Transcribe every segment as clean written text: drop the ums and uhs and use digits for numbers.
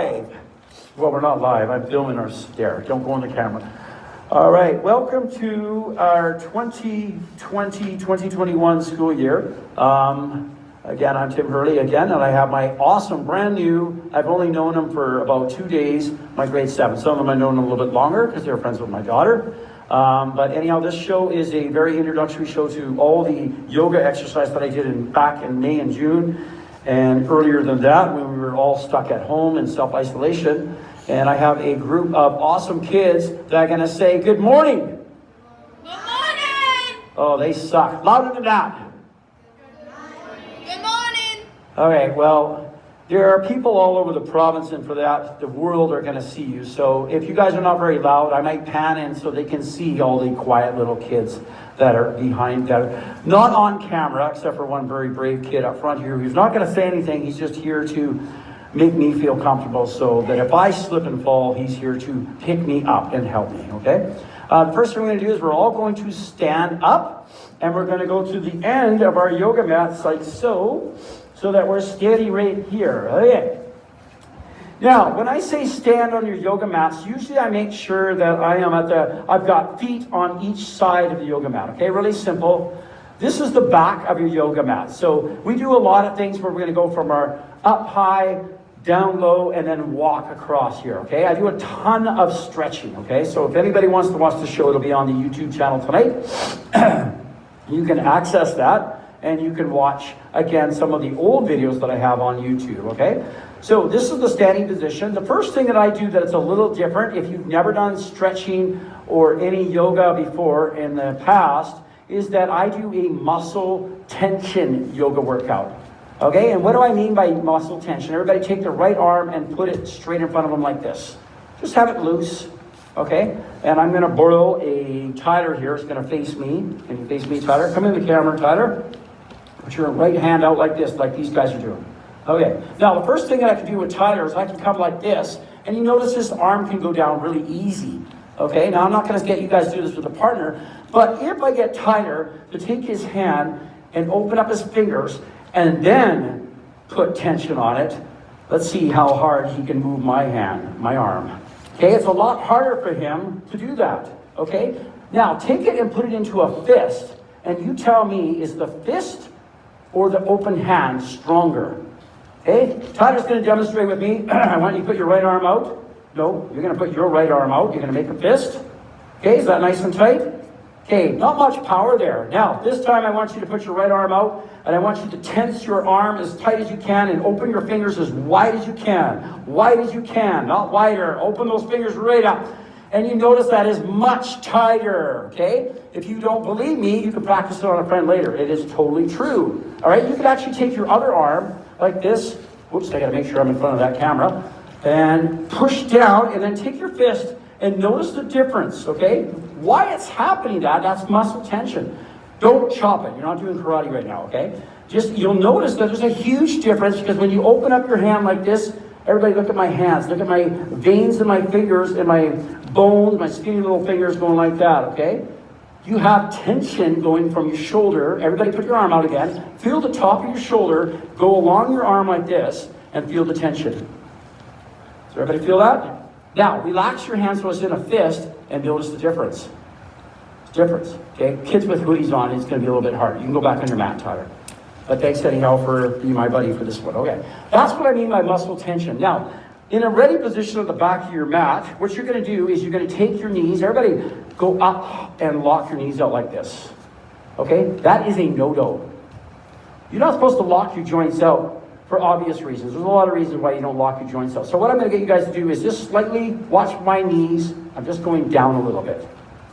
live. Well, we're not live. I'm filming our stare. Don't go on the camera. All right. Welcome to our 2020-2021 school year. Again, I'm Tim Hurley again, and I have my awesome, brand new, I've only known him for about 2 days, my grade 7. Some of them I've known him a little bit longer because they were friends with my daughter. But anyhow, this show is a very introductory show to all the yoga exercise that I did back in May and June. And earlier than that, when we were all stuck at home in self-isolation. And I have a group of awesome kids that are going to say, good morning. Good morning. Oh, they suck. Louder than that. Good morning. Okay, well, there are people all over the province, and for that, the world are going to see you. So if you guys are not very loud, I might pan in so they can see all the quiet little kids that are behind, that are not on camera, except for one very brave kid up front here who's not going to say anything. He's just here to make me feel comfortable so that if I slip and fall, he's here to pick me up and help me, okay? The first thing we're going to do is we're all going to stand up, and we're going to go to the end of our yoga mats like so that we're steady right here. Okay. Now, when I say stand on your yoga mats, usually I make sure that I've got feet on each side of the yoga mat, okay? Really simple. This is the back of your yoga mat. So we do a lot of things where we're going to go from our up high, down low, and then walk across here, okay? I do a ton of stretching, okay? So if anybody wants to watch the show, it'll be on the YouTube channel tonight. You can access that. And you can watch, again, some of the old videos that I have on YouTube, okay? So this is the standing position. The first thing that I do that's a little different, if you've never done stretching or any yoga before in the past, is that I do a muscle tension yoga workout, okay? And what do I mean by muscle tension? Everybody take their right arm and put it straight in front of them like this. Just have it loose, okay? And I'm gonna borrow a Tyler here. It's gonna face me. Can you face me, Tyler? Come in the camera, Tyler. Put your right hand out like this, like these guys are doing. Okay, now the first thing that I can do with Tyler is I can come like this, and you notice this arm can go down really easy. Okay, now I'm not going to get you guys to do this with a partner, but if I get Tyler to take his hand and open up his fingers and then put tension on it, let's see how hard he can move my hand, my arm. Okay, it's a lot harder for him to do that. Okay, now take it and put it into a fist, and you tell me, is the fist or the open hand stronger? Okay, Tyler's going to demonstrate with me. I want you to put your right arm out. No, you're going to put your right arm out. You're going to make a fist. Okay, is that nice and tight? Okay, not much power there. Now, this time I want you to put your right arm out, and I want you to tense your arm as tight as you can and open your fingers as wide as you can. Wide as you can, not wider. Open those fingers right up. And you notice that is much tighter, okay? If you don't believe me, you can practice it on a friend later. It is totally true. All right, you can actually take your other arm like this. Whoops, I gotta make sure I'm in front of that camera. And push down, and then take your fist and notice the difference, okay? Why it's happening that's muscle tension. Don't chop it. You're not doing karate right now, okay? Just, you'll notice that there's a huge difference because when you open up your hand like this, everybody look at my hands. Look at my veins in my fingers and my bones, my skinny little fingers going like that, okay? You have tension going from your shoulder. Everybody put your arm out again. Feel the top of your shoulder go along your arm like this and feel the tension. Does everybody feel that? Now, relax your hand so it's in a fist and notice the difference. Difference, okay? Kids with hoodies on, it's going to be a little bit hard. You can go back on your mat, Tyler. But thanks anyhow for being my buddy for this one. Okay, that's what I mean by muscle tension. Now, in a ready position at the back of your mat, what you're going to do is you're going to take your knees. Everybody go up and lock your knees out like this. Okay, that is a no-no. You're not supposed to lock your joints out for obvious reasons. There's a lot of reasons why you don't lock your joints out. So what I'm going to get you guys to do is just slightly watch my knees. I'm just going down a little bit.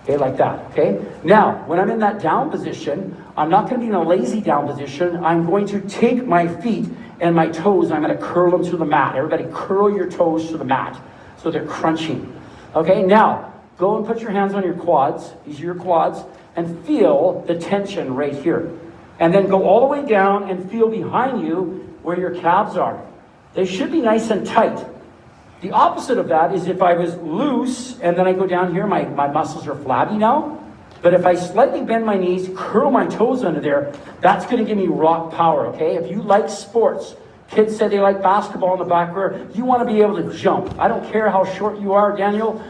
Okay, like that, okay? Now, when I'm in that down position, I'm not going to be in a lazy down position. I'm going to take my feet and my toes, and I'm going to curl them to the mat. Everybody curl your toes to the mat so they're crunching. Okay, now, go and put your hands on your quads. These are your quads. And feel the tension right here. And then go all the way down and feel behind you where your calves are. They should be nice and tight. The opposite of that is if I was loose and then I go down here, my muscles are flabby now. But if I slightly bend my knees, curl my toes under there, that's going to give me rock power, okay? If you like sports, Kids said they like basketball in the back row. You want to be able to jump. I don't care how short you are, Daniel.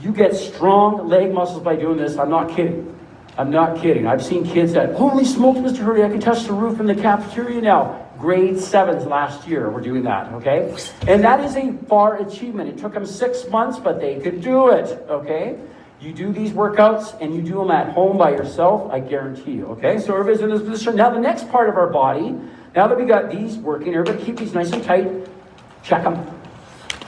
You get strong leg muscles by doing this. I'm not kidding. I'm not kidding. I've seen kids that, holy smokes, Mr. Hurley, I can touch the roof in the cafeteria now. Grade 7s last year were doing that, okay? And that is a far achievement. It took them 6 months, but they could do it, okay? You do these workouts and you do them at home by yourself, I guarantee you, okay? So everybody's in this position. Now the next part of our body, now that we got these working, everybody keep these nice and tight. Check them.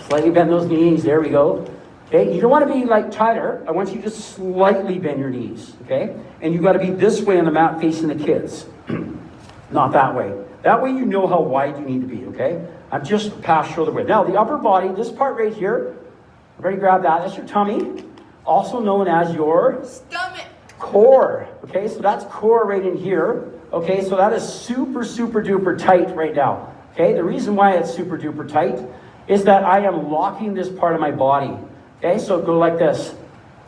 Slightly bend those knees, there we go. Okay, you don't want to be like tighter. I want you to just slightly bend your knees, okay? And you got to be this way on the mat facing the kids. Not that way. That way you know how wide you need to be, okay? I'm just past shoulder width. Now, the upper body, this part right here, everybody grab that. That's your tummy, also known as your Stomach. core, okay? So that's core right in here, okay? So that is super, super duper tight right now, okay? The reason why it's super duper tight is that I am locking this part of my body, okay? So go like this,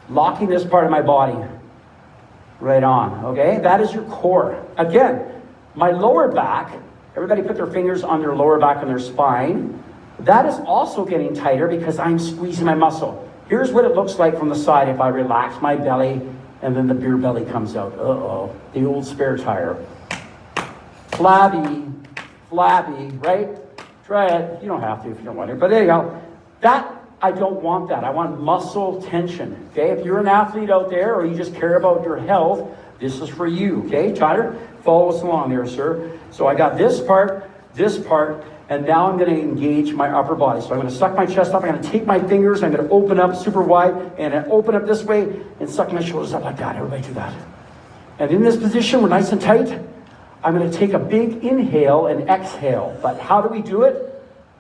locking this part of my body right on, okay? That is your core. Again, my lower back, everybody put their fingers on their lower back and their spine. That is also getting tighter because I'm squeezing my muscle. Here's what it looks like from the side if I relax my belly and then the beer belly comes out. Uh-oh, the old spare tire. Flabby, right? Try it. You don't have to if you don't want to, but there you go. That, I don't want that. I want muscle tension, okay? If you're an athlete out there or you just care about your health, this is for you, okay? Tyler, follow us along there, sir. So I got this part, and now I'm going to engage my upper body. So I'm going to suck my chest up. I'm going to take my fingers. I'm going to open up super wide and open up this way and suck my shoulders up like that. Everybody do that. And in this position, we're nice and tight. I'm going to take a big inhale and exhale. But how do we do it?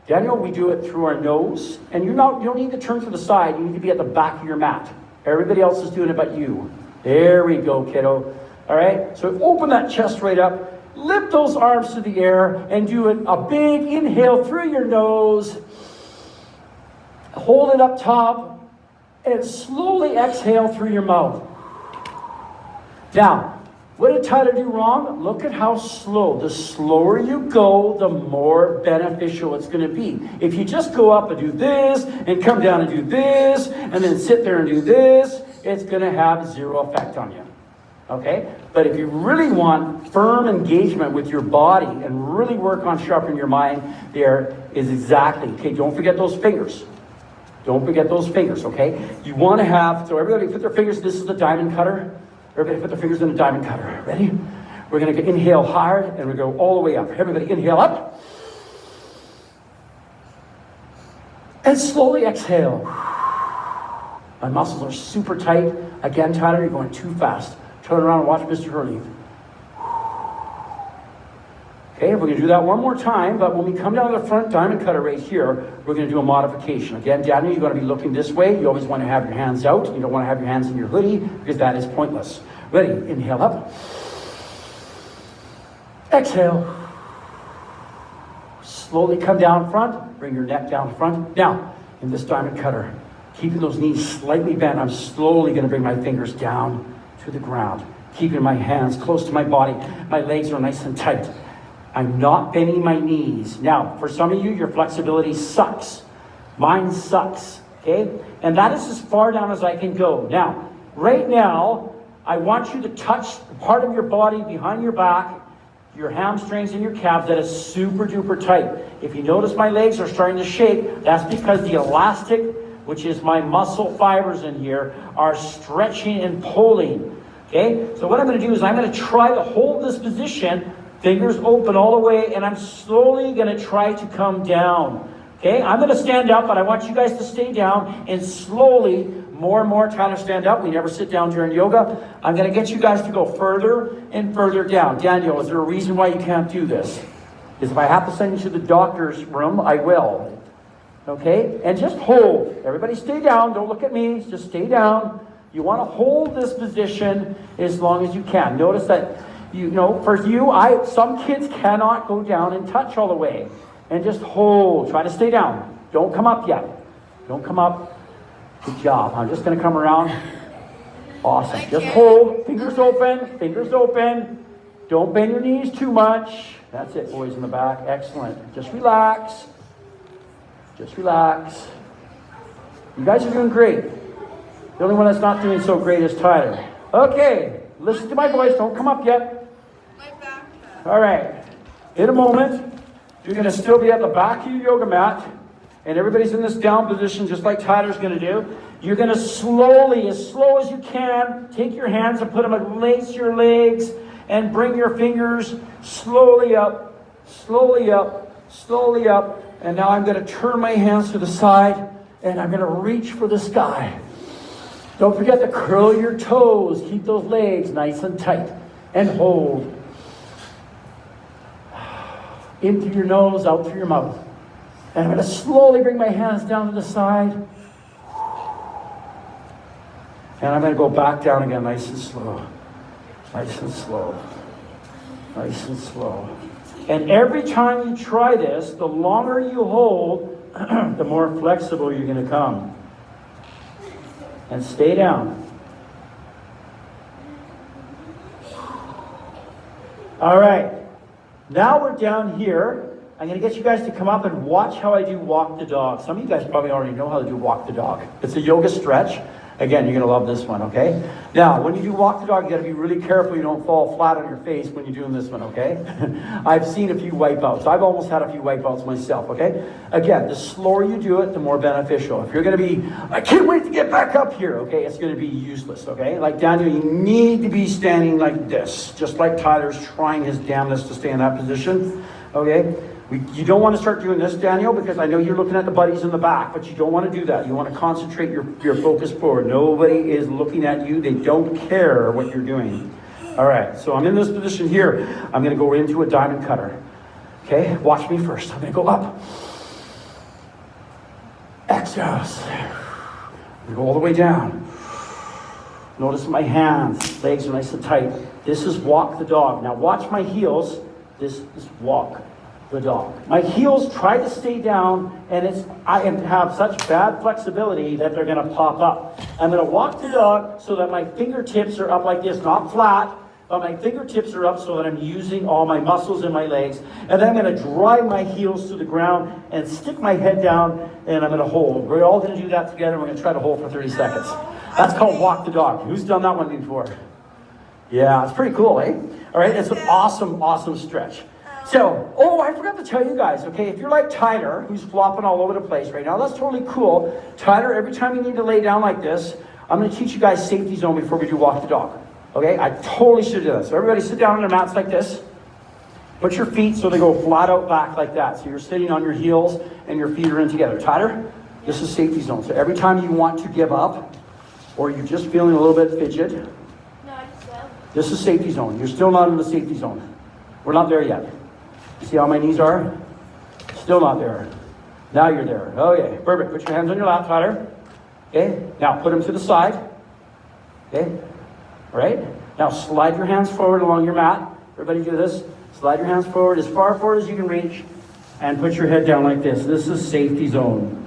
Daniel, we do it through our nose. And you don't need to turn to the side. You need to be at the back of your mat. Everybody else is doing it but you. There we go, kiddo. All right? So open that chest right up. Lift those arms to the air and do a big inhale through your nose. Hold it up top and slowly exhale through your mouth. Now, what did Tyler do wrong? Look at how slow. The slower you go, the more beneficial it's going to be. If you just go up and do this and come down and do this and then sit there and do this, it's going to have zero effect on you. Okay? But if you really want firm engagement with your body and really work on sharpening your mind, there is exactly, okay, don't forget those fingers. Don't forget those fingers, okay? You want to have, so everybody put their fingers, this is the diamond cutter. Everybody put their fingers in the diamond cutter. Ready? We're going to inhale hard and we go all the way up. Everybody inhale up. And slowly exhale. My muscles are super tight. Again, Tyler, you're going too fast. Turn around and watch Mr. Hurley. Okay, we're going to do that one more time, but when we come down to the front diamond cutter right here, we're going to do a modification. Again, Daniel, you're going to be looking this way. You always want to have your hands out. You don't want to have your hands in your hoodie because that is pointless. Ready? Inhale up. Exhale. Slowly come down front. Bring your neck down front. Now, in this diamond cutter, keeping those knees slightly bent, I'm slowly going to bring my fingers down to the ground, keeping my hands close to my body. My legs are nice and tight. I'm not bending my knees. Now, for some of you, your flexibility sucks. Mine sucks, okay? And that is as far down as I can go. Now, right now, I want you to touch the part of your body behind your back, your hamstrings and your calves that is super duper tight. If you notice my legs are starting to shake, that's because the elastic, which is my muscle fibers in here, are stretching and pulling. Okay? So what I'm going to do is I'm going to try to hold this position, fingers open all the way, and I'm slowly going to try to come down. Okay? I'm going to stand up, but I want you guys to stay down and slowly, more and more, try to stand up. We never sit down during yoga. I'm going to get you guys to go further and further down. Daniel, is there a reason why you can't do this? Because if I have to send you to the doctor's room, I will. Okay? And just hold. Everybody stay down. Don't look at me. Just stay down. You want to hold this position as long as you can. Notice that, for you, some kids cannot go down and touch all the way. And just hold. Try to stay down. Don't come up yet. Don't come up. Good job. I'm just going to come around. Awesome. Just hold. Fingers open. Fingers open. Don't bend your knees too much. That's it, boys in the back. Excellent. Just relax. Just relax. You guys are doing great. The only one that's not doing so great is Tyler. Okay, listen to my voice. Don't come up yet. My backpack. All right. In a moment, you're going to still be at the back of your yoga mat, and everybody's in this down position just like Tyler's going to do. You're going to slowly, as slow as you can, take your hands and put them against your legs and bring your fingers slowly up, slowly up, slowly up. And now I'm going to turn my hands to the side and I'm going to reach for the sky. Don't forget to curl your toes. Keep those legs nice and tight and hold. In through your nose, out through your mouth. And I'm going to slowly bring my hands down to the side. And I'm going to go back down again, nice and slow. Nice and slow. Nice and slow. And every time you try this, the longer you hold, the more flexible you're going to come. And stay down. All right. Now we're down here. I'm going to get you guys to come up and watch how I do walk the dog. Some of you guys probably already know how to do walk the dog. It's a yoga stretch. Again, you're going to love this one, okay? Now, when you do walk the dog, you got to be really careful you don't fall flat on your face when you're doing this one, okay? I've seen a few wipeouts. I've almost had a few wipeouts myself, okay? Again, the slower you do it, the more beneficial. If you're going to be, I can't wait to get back up here, okay? It's going to be useless, okay? Like Daniel, you need to be standing like this, just like Tyler's trying his damnedest to stay in that position, okay? You don't want to start doing this, Daniel, because I know you're looking at the buddies in the back, but you don't want to do that. You want to concentrate your focus forward. Nobody is looking at you. They don't care what you're doing. All right, so I'm in this position here. I'm going to go into a diamond cutter. Okay, watch me first. I'm going to go up. Exhales. I'm going to go all the way down. Notice my hands. Legs are nice and tight. This is walk the dog. Now watch my heels. This is walk the dog. My heels try to stay down, and I have such bad flexibility that they're going to pop up. I'm going to walk the dog so that my fingertips are up like this, not flat, but my fingertips are up so that I'm using all my muscles in my legs. And then I'm going to drive my heels to the ground and stick my head down, and I'm going to hold. We're all going to do that together. We're going to try to hold for 30 seconds. That's called walk the dog. Who's done that one before? Yeah, it's pretty cool, eh? All right, it's an awesome, awesome stretch. So, I forgot to tell you guys, okay, if you're like Tyler, who's flopping all over the place right now, that's totally cool. Tyler, every time you need to lay down like this, I'm going to teach you guys safety zone before we do walk the dog. Okay, I totally should do this. So everybody sit down on their mats like this. Put your feet so they go flat out back like that. So you're sitting on your heels and your feet are in together. Tyler, this is safety zone. So every time you want to give up or you're just feeling a little bit fidget, No, I just love. this is safety zone. You're still not in the safety zone. We're not there yet. You see how my knees are? Still not there. Now you're there. Okay, perfect. Put your hands on your lap, Tyler. Okay, now put them to the side. Okay, all right. Now slide your hands forward along your mat. Everybody do this. Slide your hands forward as far forward as you can reach and put your head down like this. This is safety zone.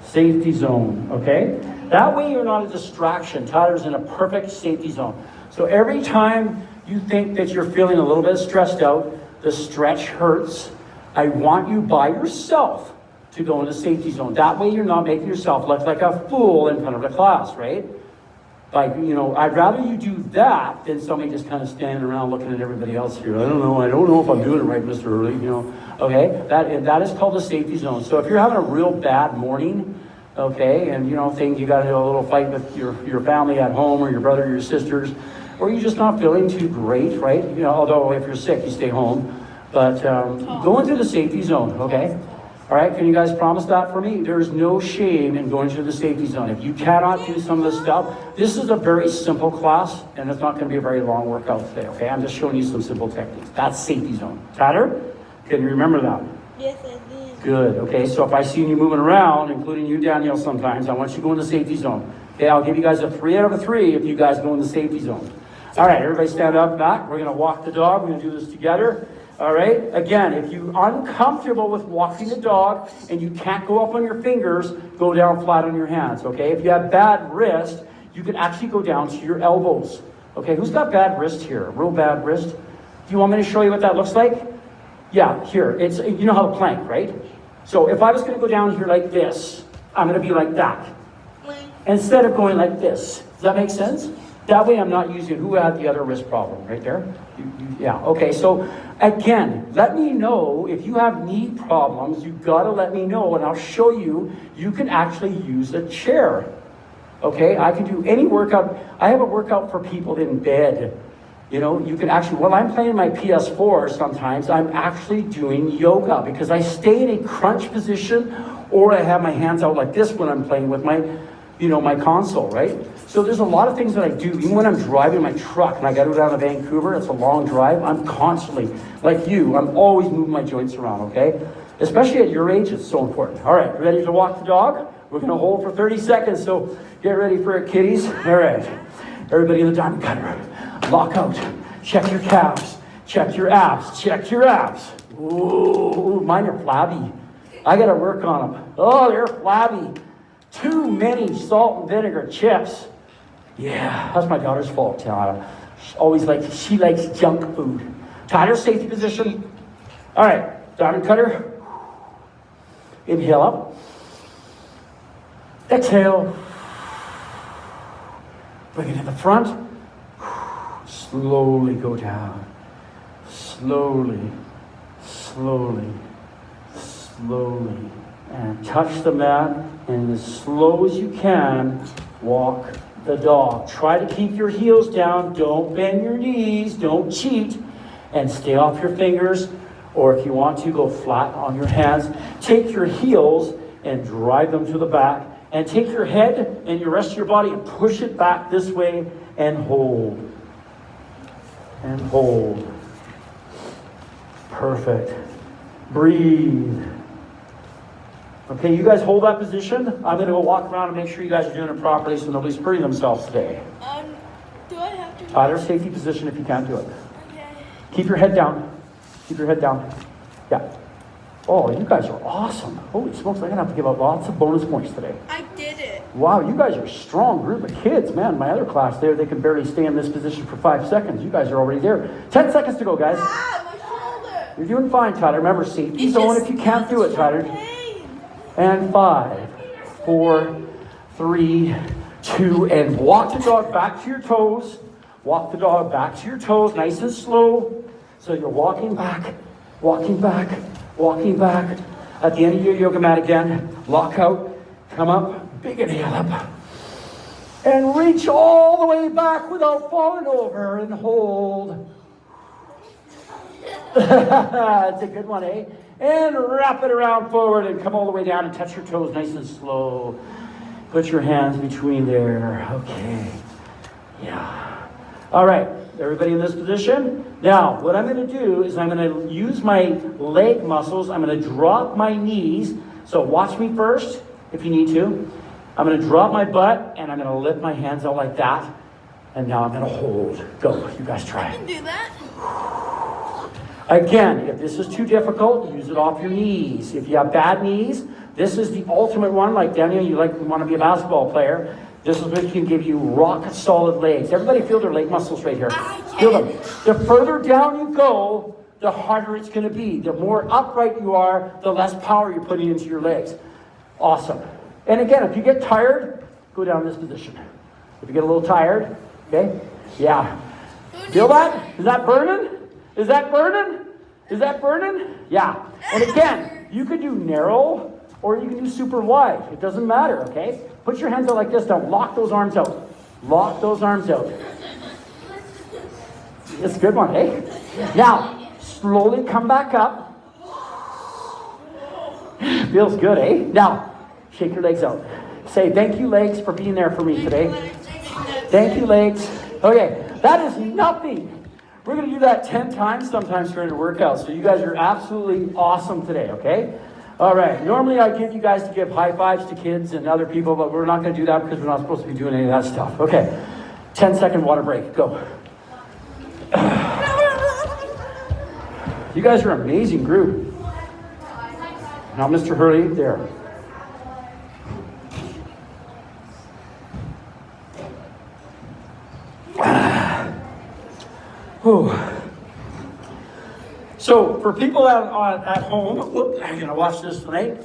Safety zone, okay? That way you're not a distraction. Tyler's in a perfect safety zone. So every time you think that you're feeling a little bit stressed out, the stretch hurts, I want you by yourself to go into safety zone. That way you're not making yourself look like a fool in front of the class, right? Like, I'd rather you do that than somebody just kind of standing around looking at everybody else here. I don't know if I'm doing it right, Mr. Early, Okay, that is called a safety zone. So if you're having a real bad morning, okay, and think you got to do a little fight with your family at home or your brother or your sisters, or you're just not feeling too great, right? Although if you're sick, you stay home. But go into the safety zone, okay? All right, can you guys promise that for me? There is no shame in going to the safety zone. If you cannot do some of this stuff, this is a very simple class, and it's not going to be a very long workout today, okay? I'm just showing you some simple techniques. That's safety zone. Tyler, can you remember that? Yes, I did. Good, okay? So if I see you moving around, including you, Danielle, sometimes, I want you to go in the safety zone. Okay, I'll give you guys a 3 out of 3 if you guys go in the safety zone. All right, everybody stand up back. We're going to walk the dog. We're going to do this together. All right, again, if you're uncomfortable with walking the dog and you can't go up on your fingers, go down flat on your hands, okay? If you have bad wrist, you can actually go down to your elbows. Okay, who's got bad wrist here? Real bad wrist? Do you want me to show you what that looks like? Yeah, here, it's, you know how to plank, right? So if I was gonna go down here like this, I'm gonna be like that. Instead of going like this. Does that make sense? That way I'm not using, who had the other wrist problem? Right there? Yeah, okay, so again, let me know if you have knee problems, you gotta let me know and I'll show you, you can actually use a chair. Okay, I can do any workout. I have a workout for people in bed. You know, you can actually, while I'm playing my PS4 sometimes, I'm actually doing yoga because I stay in a crunch position or I have my hands out like this when I'm playing with my, you know, my console, right? So there's a lot of things that I do. Even when I'm driving my truck and I got to go down to Vancouver, it's a long drive, I'm constantly, like you, I'm always moving my joints around, okay? Especially at your age, it's so important. All right, ready to walk the dog? We're gonna hold for 30 seconds, so get ready for it, kiddies. All right, everybody in the diamond cutter. Lock out, check your calves, check your abs, check your abs. Ooh, mine are flabby. I gotta work on them. Oh, they're flabby. Too many salt and vinegar chips. Yeah, that's my daughter's fault, Tyler. She likes junk food. Tyler, safety position. All right, diamond cutter. Inhale up. Exhale. Bring it in the front. Slowly go down. Slowly, slowly, slowly. And touch the mat. And as slow as you can, walk the dog. Try to keep your heels down. Don't bend your knees. Don't cheat. And stay off your fingers. Or if you want to, go flat on your hands. Take your heels and drive them to the back. And take your head and your rest of your body and push it back this way and hold. And hold. Perfect. Breathe. Okay, you guys hold that position. I'm going to go walk around and make sure you guys are doing it properly so nobody's hurting themselves today. Do I have to? Tyler, safety position if you can't do it. Okay. Keep your head down. Keep your head down. Yeah. Oh, you guys are awesome. Holy smokes, I'm going to have to give out lots of bonus points today. I did it. Wow, you guys are a strong group of kids. Man, my other class there, they can barely stay in this position for 5 seconds. You guys are already there. 10 seconds to go, guys. Ah, my shoulder. You're doing fine, Tyler. Remember, safety zone if you can't do it, Tyler. And 5, 4, 3, 2, and walk the dog back to your toes. Walk the dog back to your toes, nice and slow. So you're walking back, walking back, walking back. At the end of your yoga mat again, lock out, come up, big inhale up. And reach all the way back without falling over and hold. That's a good one, eh? And wrap it around forward and come all the way down and touch your toes nice and slow. Put your hands between there. Okay. Yeah. All right. Everybody in this position? Now, what I'm going to do is I'm going to use my leg muscles. I'm going to drop my knees. So watch me first if you need to. I'm going to drop my butt and I'm going to lift my hands out like that. And now I'm going to hold. Go. You guys try. I can do that. Again, if this is too difficult, use it off your knees. If you have bad knees, this is the ultimate one. Like Daniel, you want to be a basketball player. This is what can give you rock solid legs. Everybody feel their leg muscles right here. Feel them. The further down you go, the harder it's going to be. The more upright you are, the less power you're putting into your legs. Awesome. And again, if you get tired, go down in this position. If you get a little tired, okay? Yeah. Feel that? Is that burning? Is that burning? Is that burning? Yeah. And again, you could do narrow or you can do super wide. It doesn't matter, okay? Put your hands out like this. Don't lock those arms out. Lock those arms out. It's a good one, eh? Now, slowly come back up. Feels good, eh? Now, shake your legs out. Say, thank you, legs, for being there for me today. Thank you, legs. Okay, that is nothing. We're going to do that 10 times sometimes during the workout. So you guys are absolutely awesome today, okay? All right. Normally I give you guys to give high fives to kids and other people, but we're not going to do that because we're not supposed to be doing any of that stuff. Okay. 10-second water break. Go. You guys are an amazing group. Now, Mr. Hurley, there. So for people at home, whoop, I'm gonna watch this tonight.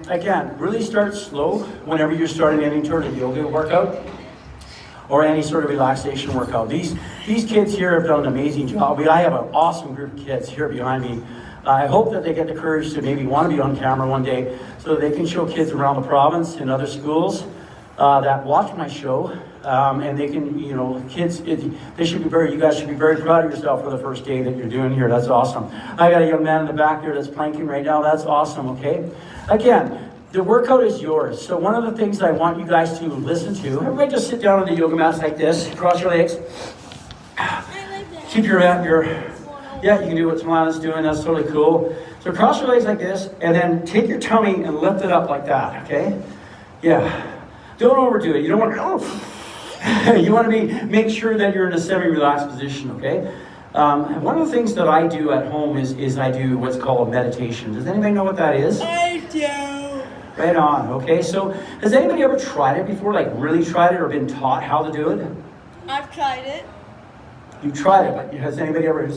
Again, really start slow whenever you're starting any sort of yoga workout or any sort of relaxation workout. These kids here have done an amazing job. I have an awesome group of kids here behind me. I hope that they get the courage to maybe want to be on camera one day so that they can show kids around the province and other schools that watch my show. And they can, you know, kids, they should be you guys should be very proud of yourself for the first day that you're doing here. That's awesome. I got a young man in the back there that's planking right now. That's awesome, okay? Again, the workout is yours. So one of the things I want you guys to listen to, everybody just sit down on the yoga mats like this, cross your legs. Keep yeah, you can do what Solana's doing. That's totally cool. So cross your legs like this, and then take your tummy and lift it up like that, okay? Yeah. Don't overdo it. You don't want to, you want to make sure that you're in a semi-relaxed position, okay? One of the things that I do at home is I do what's called meditation. Does anybody know what that is? I do. Right on, okay? So has anybody ever tried it before, like really tried it or been taught how to do it? I've tried it. You tried it, but has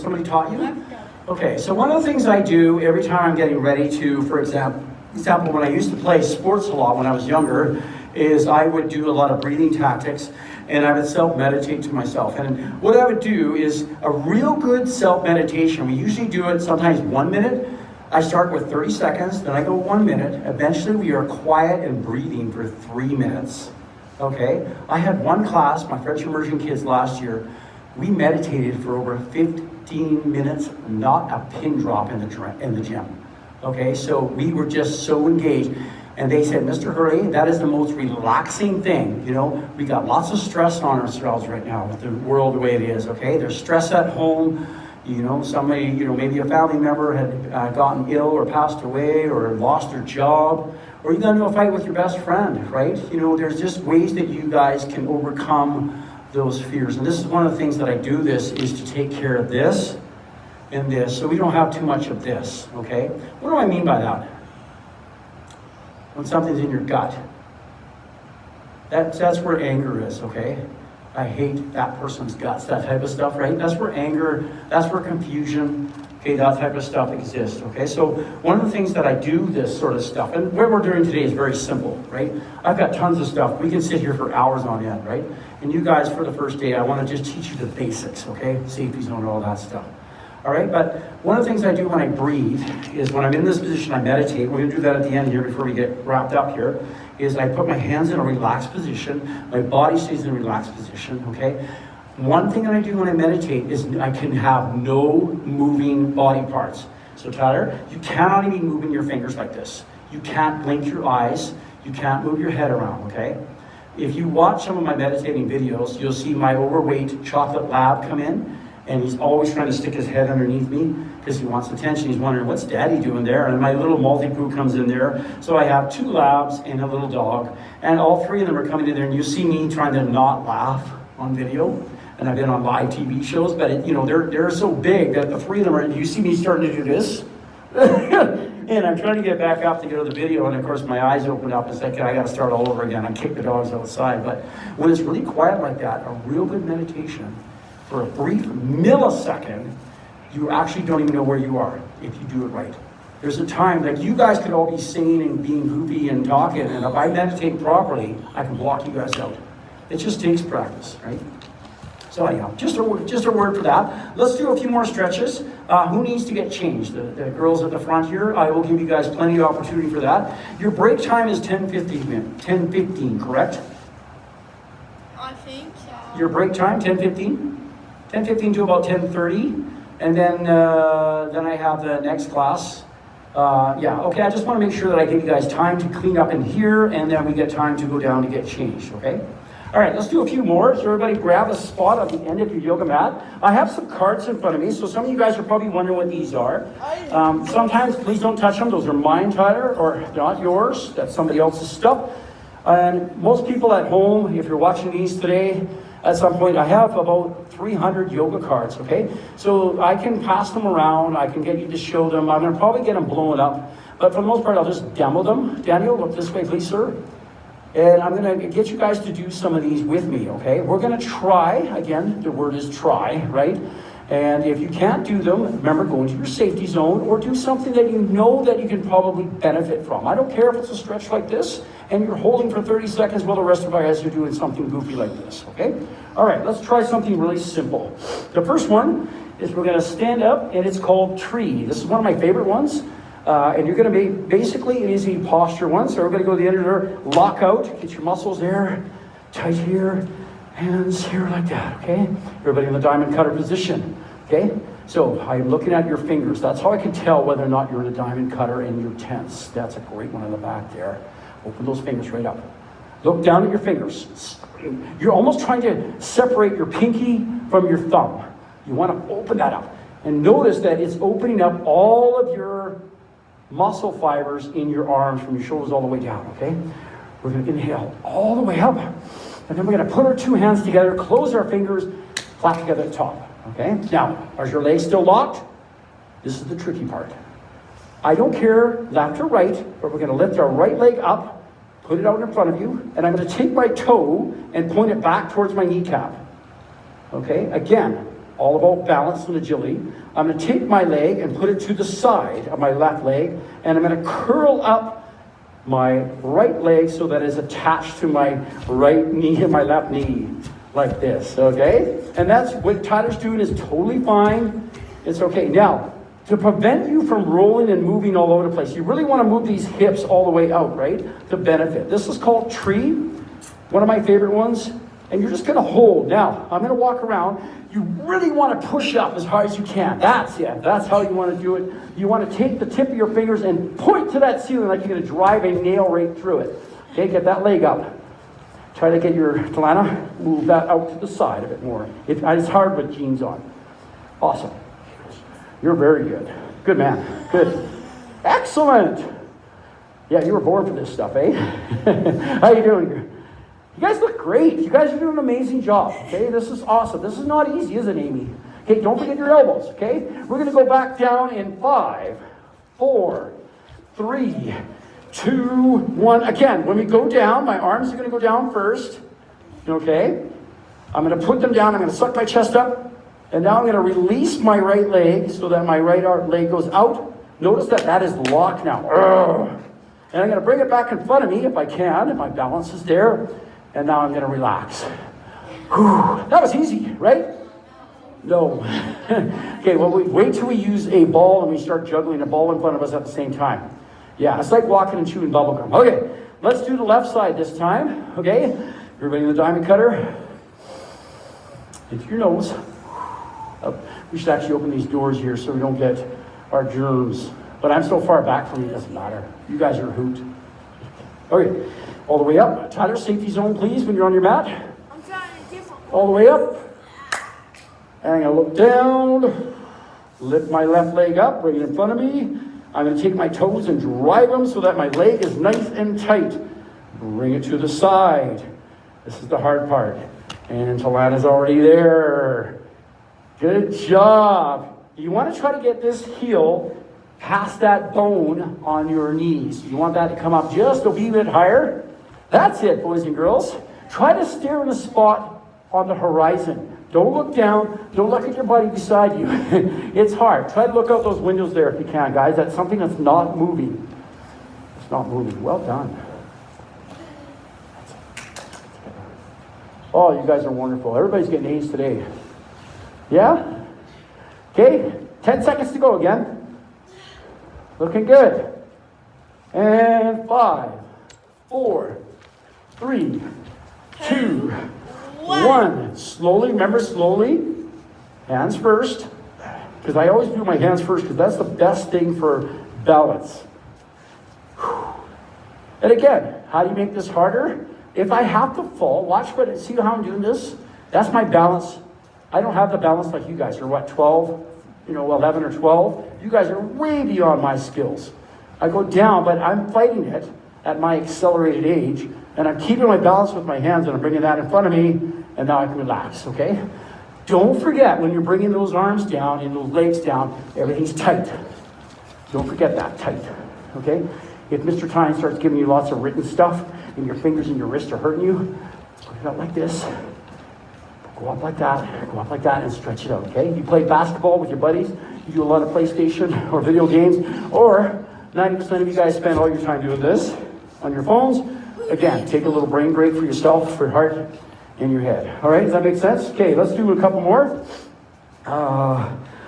somebody taught you? I've done it. Okay, so one of the things I do every time I'm getting ready to, for example, when I used to play sports a lot when I was younger, is I would do a lot of breathing tactics and I would self-meditate to myself. And what I would do is a real good self-meditation. We usually do it sometimes 1 minute. I start with 30 seconds, then I go 1 minute. Eventually we are quiet and breathing for 3 minutes. Okay? I had one class, my French immersion kids last year, we meditated for over 15 minutes, not a pin drop in the gym. Okay, so we were just so engaged. And they said, Mr. Hurley, that is the most relaxing thing. You know, we got lots of stress on ourselves right now with the world the way it is, okay? There's stress at home. You know, somebody, you know, maybe a family member had gotten ill or passed away or lost their job. Or you got into a fight with your best friend, right? You know, there's just ways that you guys can overcome those fears. And this is one of the things that I do this is to take care of this and this, so we don't have too much of this, okay? What do I mean by that? When something's in your gut. That's where anger is, okay? I hate that person's guts, that type of stuff, right? That's where anger, that's where confusion, okay, that type of stuff exists, okay? So one of the things that I do this sort of stuff, and what we're doing today is very simple, right? I've got tons of stuff. We can sit here for hours on end, right? And you guys, for the first day, I want to just teach you the basics, okay? Safety zone and all that stuff. All right, but one of the things I do when I breathe is when I'm in this position, I meditate. We're going to do that at the end here before we get wrapped up here, is I put my hands in a relaxed position. My body stays in a relaxed position, okay? One thing that I do when I meditate is I can have no moving body parts. So Tyler, you cannot even be moving your fingers like this. You can't blink your eyes. You can't move your head around, okay? If you watch some of my meditating videos, you'll see my overweight chocolate lab come in. And he's always trying to stick his head underneath me because he wants attention. He's wondering, what's Daddy doing there? And my little Maltipoo comes in there. So I have 2 labs and a little dog. And all 3 of them are coming in there. And you see me trying to not laugh on video. And I've been on live TV shows. But, you know, they're so big that the 3 of them are, you see me starting to do this. And I'm trying to get back up to go to the video. And, of course, my eyes open up. It's like, I got to start all over again. I kick the dogs outside. But when it's really quiet like that, a real good meditation, for a brief millisecond, you actually don't even know where you are if you do it right. There's a time, like you guys could all be singing and being goofy and talking, and if I meditate properly, I can block you guys out. It just takes practice, right? So anyhow, just a word for that. Let's do a few more stretches. Who needs to get changed? The girls at the front here, I will give you guys plenty of opportunity for that. Your break time is 10:15, correct? I think so. Your break time, 10:15? 10:15 to about 10:30, and then I have the next class. Okay, I just want to make sure that I give you guys time to clean up in here, and then we get time to go down to get changed, okay? All right, let's do a few more. So everybody grab a spot at the end of your yoga mat. I have some cards in front of me, so some of you guys are probably wondering what these are. Sometimes, please don't touch them. Those are mine, Tyler, or not yours. That's somebody else's stuff. And most people at home, if you're watching these today, at some point, I have about 300 yoga cards, okay? So I can pass them around. I can get you to show them. I'm going to probably get them blown up. But for the most part, I'll just demo them. Daniel, look this way, please, sir. And I'm going to get you guys to do some of these with me, okay? We're going to try. Again, the word is try, right? And if you can't do them, remember, go into your safety zone or do something that you know that you can probably benefit from. I don't care if it's a stretch like this and you're holding for 30 seconds while the rest of our guys are doing something goofy like this, okay? All right, let's try something really simple. The first one is we're gonna stand up and it's called tree. This is one of my favorite ones. And you're gonna be, basically it is a posture one. So we're gonna go to the end of there, lock out, get your muscles there, tight here, hands here like that, okay? Everybody in the diamond cutter position, okay? So I'm looking at your fingers. That's how I can tell whether or not you're in a diamond cutter and you're tense. That's a great one in the back there. Open those fingers right up. Look down at your fingers. You're almost trying to separate your pinky from your thumb. You want to open that up. And notice that it's opening up all of your muscle fibers in your arms from your shoulders all the way down, okay? We're going to inhale all the way up. And then we're going to put our two hands together, close our fingers, flat together at the top, okay? Now, are your legs still locked? This is the tricky part. I don't care left or right, but we're going to lift our right leg up, put it out in front of you, and I'm going to take my toe and point it back towards my kneecap. Okay? Again, all about balance and agility. I'm going to take my leg and put it to the side of my left leg, and I'm going to curl up my right leg so that it's attached to my right knee and my left knee, like this, okay? And that's what Tyler's doing is totally fine. It's okay. Now, to prevent you from rolling and moving all over the place, you really want to move these hips all the way out, right? To benefit. This is called tree, one of my favorite ones. And you're just going to hold. Now, I'm going to walk around. You really want to push up as hard as you can. That's it. That's how you want to do it. You want to take the tip of your fingers and point to that ceiling like you're going to drive a nail right through it. Okay, get that leg up. Try to get your Talana, move that out to the side a bit more. It's hard with jeans on. Awesome. You're very good. Good man. Good. Excellent. Yeah, you were born for this stuff, eh? How you doing? You guys look great. You guys are doing an amazing job, okay? This is awesome. This is not easy, is it, Amy? Okay, don't forget your elbows, okay? We're going to go back down in 5, 4, 3, 2, 1. Again, when we go down, my arms are going to go down first, okay? I'm going to put them down. I'm going to suck my chest up. And now I'm going to release my right leg so that my right leg goes out. Notice that that is locked now. And I'm going to bring it back in front of me if I can, if my balance is there. And now I'm going to relax. Whew, that was easy, right? No. Okay, well, wait till we use a ball and we start juggling a ball in front of us at the same time. Yeah, it's like walking and chewing bubble gum. Okay, let's do the left side this time. Okay, everybody in the diamond cutter. Into your nose. We should actually open these doors here so we don't get our germs. But I'm so far back from you, it doesn't matter. You guys are a hoot. Okay, all the way up. Tyler, safety zone, please, when you're on your mat. I'm trying a different one. All the way up. And I'm going to look down. Lift my left leg up, bring it in front of me. I'm going to take my toes and drive them so that my leg is nice and tight. Bring it to the side. This is the hard part. And Talana's already there. Good job. You want to try to get this heel past that bone on your knees. You want that to come up just a wee bit higher. That's it, boys and girls. Try to stare in a spot on the horizon. Don't look down. Don't look at your buddy beside you. It's hard. Try to look out those windows there if you can, guys. That's something that's not moving. It's not moving. Well done. Oh, you guys are wonderful. Everybody's getting A's today. Yeah? Okay, 10 seconds to go again. Looking good. And 5, 4, 3, 2, 1. Slowly, remember slowly. Hands first. Because I always do my hands first because that's the best thing for balance. And again, how do you make this harder? If I have to fall, watch what, see how I'm doing this? That's my balance. I don't have the balance like you guys are, what, 12, 11 or 12? You guys are way beyond my skills. I go down, but I'm fighting it at my accelerated age, and I'm keeping my balance with my hands, and I'm bringing that in front of me, and now I can relax, okay? Don't forget, when you're bringing those arms down and those legs down, everything's tight. Don't forget that, tight, okay? If Mr. Tyne starts giving you lots of written stuff, and your fingers and your wrists are hurting you, put it out like this. Go up like that, and stretch it out, okay? You play basketball with your buddies, you do a lot of PlayStation or video games, or 90% of you guys spend all your time doing this on your phones. Again, take a little brain break for yourself, for your heart, and your head. All right, does that make sense? Okay, let's do a couple more.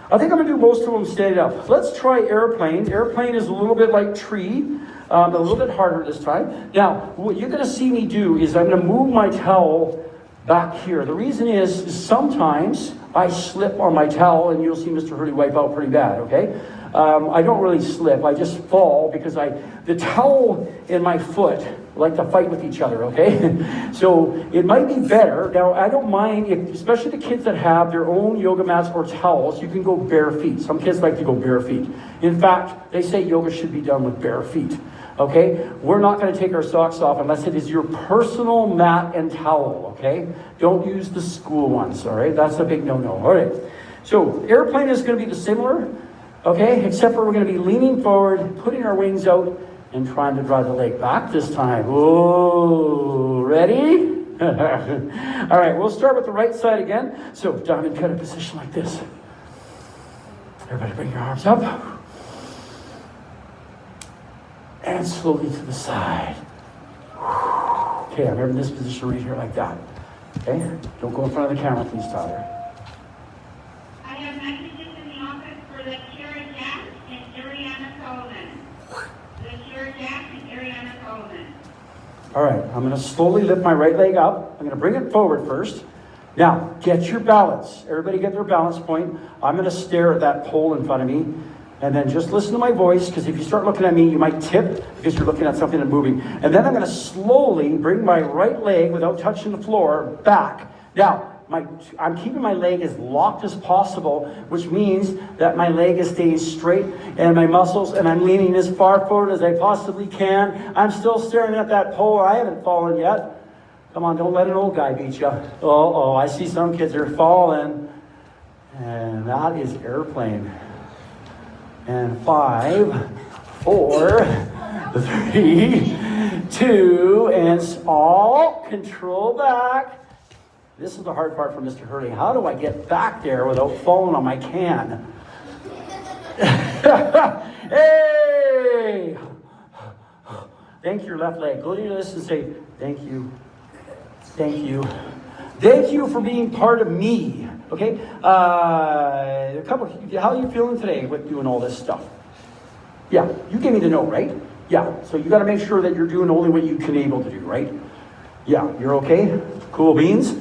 I think I'm going to do most of them standing up. Let's try airplane. Airplane is a little bit like tree, a little bit harder this time. Now, what you're going to see me do is I'm going to move my towel back here. The reason is sometimes I slip on my towel, and you'll see Mr. Hurley wipe out pretty bad, okay? I don't really slip. I just fall because the towel and my foot like to fight with each other, okay? So it might be better. Now, I don't mind, especially the kids that have their own yoga mats or towels, you can go bare feet. Some kids like to go bare feet. In fact, they say yoga should be done with bare feet, okay? We're not going to take our socks off unless it is your personal mat and towel, okay? Don't use the school ones, all right? That's a big no-no, all right? So airplane is going to be the similar, okay? Except for we're going to be leaning forward, putting our wings out, and trying to drive the leg back this time. Whoa, ready? All right, we'll start with the right side again. So diamond cutter position like this. Everybody bring your arms up. And slowly to the side. Okay, I'm in this position right here like that. Okay, don't go in front of the camera, please, Tyler. I have messages in the office for the Kira Jack and Ariana Sullivan. All right, I'm going to slowly lift my right leg up. I'm going to bring it forward first. Now, get your balance. Everybody get their balance point. I'm going to stare at that pole in front of me. And then just listen to my voice, because if you start looking at me, you might tip because you're looking at something and moving. And then I'm going to slowly bring my right leg, without touching the floor, back. Now, I'm keeping my leg as locked as possible, which means that my leg is staying straight and my muscles, and I'm leaning as far forward as I possibly can. I'm still staring at that pole. I haven't fallen yet. Come on, don't let an old guy beat you. Oh, I see some kids are falling. And that is airplane. And 5, 4, 3, 2, and all control back. This is the hard part for Mr. Hurley. How do I get back there without falling on my can? Hey! Thank your left leg. Go to your list and say, thank you. Thank you. Thank you for being part of me. Okay? How are you feeling today with doing all this stuff? Yeah, you gave me the note, right? Yeah, so you got to make sure that you're doing only what you can able to do, right? Yeah, you're okay? Cool beans?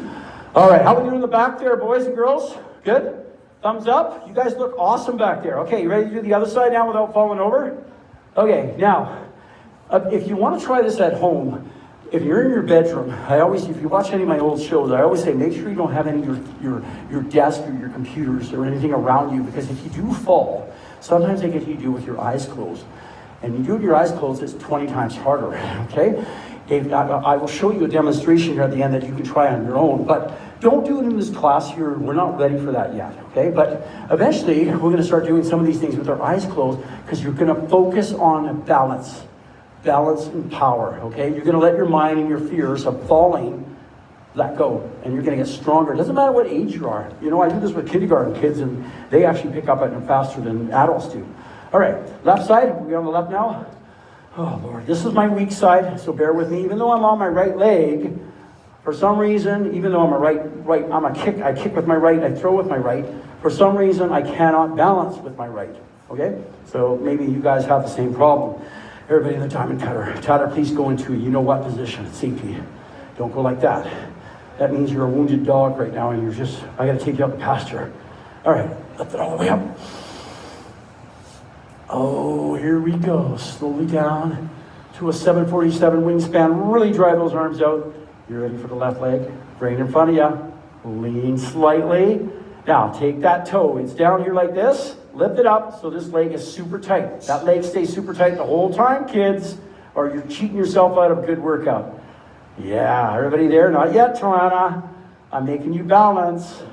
All right, how are we doing in the back there, boys and girls? Good? Thumbs up? You guys look awesome back there. Okay, you ready to do the other side now without falling over? Okay, now, if you want to try this at home, if you're in your bedroom, if you watch any of my old shows, I always say make sure you don't have any of your desk or your computers or anything around you, because if you do fall, sometimes they get you to do with your eyes closed. And you do it with your eyes closed, it's 20 times harder, okay? I will show you a demonstration here at the end that you can try on your own, but don't do it in this class here. We're not ready for that yet, okay? But eventually, we're going to start doing some of these things with our eyes closed, because you're going to focus on balance and power, okay? You're going to let your mind and your fears of falling let go, and you're going to get stronger. It doesn't matter what age you are. You know, I do this with kindergarten kids, and they actually pick up on it faster than adults do. All right, left side. We're on the left now. Oh, Lord, this is my weak side, so bear with me. Even though I'm on my right leg, for some reason, even though I kick with my right, I throw with my right, for some reason, I cannot balance with my right, okay? So maybe you guys have the same problem. Everybody in the diamond cutter. Tyler, please go into a you-know-what position, safety. Don't go like that. That means you're a wounded dog right now, and I got to take you out the pasture. All right, lift it all the way up. Oh, here we go. Slowly down to a 747 wingspan. Really drive those arms out. You ready for the left leg? Right in front of you. Lean slightly. Now, take that toe. It's down here like this. Lift it up so this leg is super tight. That leg stays super tight the whole time, kids, or you're cheating yourself out of a good workout. Yeah, everybody there? Not yet, Talana. I'm making you balance.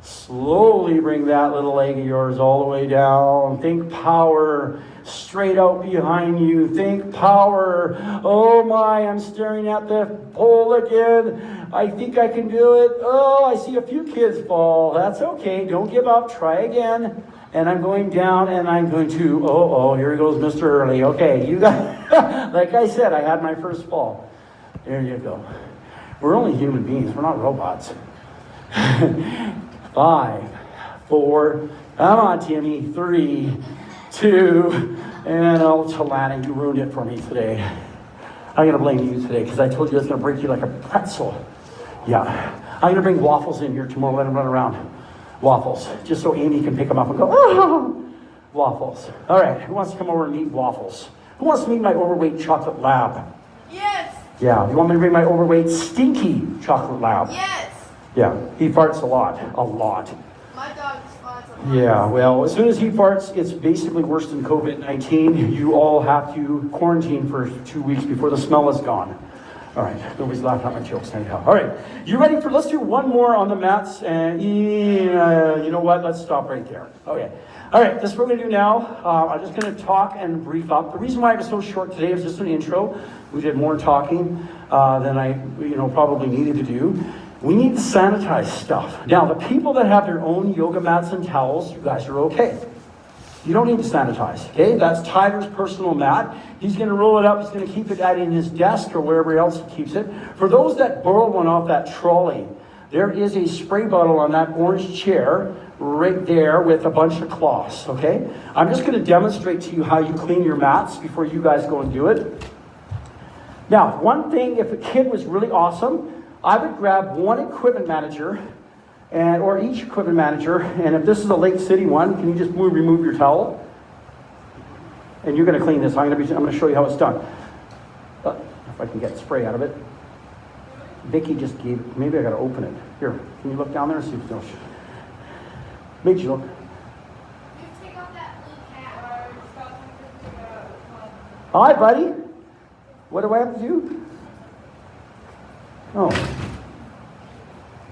Slowly bring that little leg of yours all the way down. Think power. straight out behind you. Think power. Oh my, I'm staring at the pole again. I think I can do it. Oh, I see a few kids fall. That's okay. Don't give up. Try again. And I'm going down and I'm going to, here goes Mr. Early. Okay, you got, like I said, I had my first fall. There you go. We're only human beings. We're not robots. 5, 4, come on, Timmy. 3, 2, and oh, Talana, you ruined it for me today. I'm going to blame you today because I told you I was going to break you like a pretzel. Yeah. I'm going to bring waffles in here tomorrow, let them run around. Waffles, just so Amy can pick them up and go, oh, waffles. All right, who wants to come over and eat waffles? Who wants to meet my overweight chocolate lab? Yes. Yeah, you want me to bring my overweight stinky chocolate lab? Yes. Yeah, he farts a lot. A lot. My dog farts a lot. Yeah, well, as soon as he farts, it's basically worse than COVID-19. You all have to quarantine for 2 weeks before the smell is gone. All right, nobody's laughing at my jokes anyhow. All right, you ready for, let's do one more on the mats. And you know what, let's stop right there. Okay. All right, this is what we're going to do now. I'm just going to talk and brief up. The reason why it was so short today is just an intro. We did more talking than I probably needed to do. We need to sanitize stuff. Now, the people that have their own yoga mats and towels, you guys are okay. You don't need to sanitize, okay? That's Tyler's personal mat. He's going to roll it up. He's going to keep it in his desk or wherever else he keeps it. For those that borrowed one off that trolley, there is a spray bottle on that orange chair right there with a bunch of cloths, okay? I'm just going to demonstrate to you how you clean your mats before you guys go and do it. Now, one thing, if a kid was really awesome, I would grab one equipment manager or each equipment manager, and if this is a Lake City one, can you just remove your towel? And you're going to clean this. I'm going to show you how it's done. If I can get spray out of it. Vicky just gave it. Maybe I got to open it. Here, can you look down there and see if no. Make you look. Take off that blue cap. Hi, buddy. What do I have to do? Oh.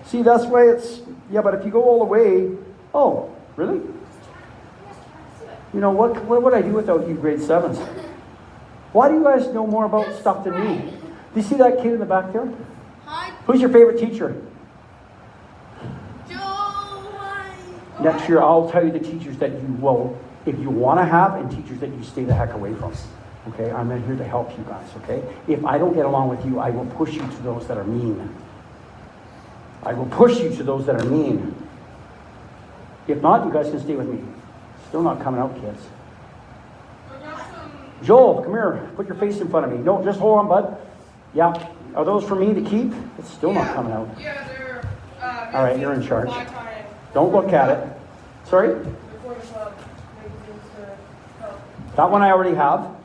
See, that's why it's, yeah, but if you go all the way, oh, really? You know, what would I do without you grade 7s? Why do you guys know more about stuff than me? Do you see that kid in the back there? Hi, Who's your favorite teacher? Joe. Next year, I'll tell you the teachers that you will, if you want to have, and teachers that you stay the heck away from. Okay, I'm here to help you guys, okay? If I don't get along with you, I will push you to those that are mean. I will push you to those that are mean. If not, you guys can stay with me. Still not coming out, kids. Joel, come here. Put your face in front of me. No, just hold on, bud. Yeah. Are those for me to keep? It's still not coming out. Yeah, they're... All right, you're in charge. Don't look at it. Sorry? That one I already have.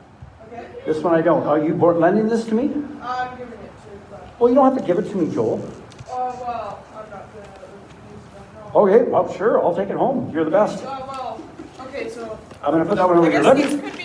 Okay. This one I don't. Are you lending this to me? I'm giving it to you. Well, you don't have to give it to me, Joel. Well, I'm not going to use it. Okay, well, sure. I'll take it home. You're the best. Well, okay, so... I'm going to put that one over I here. guess Let these me... could be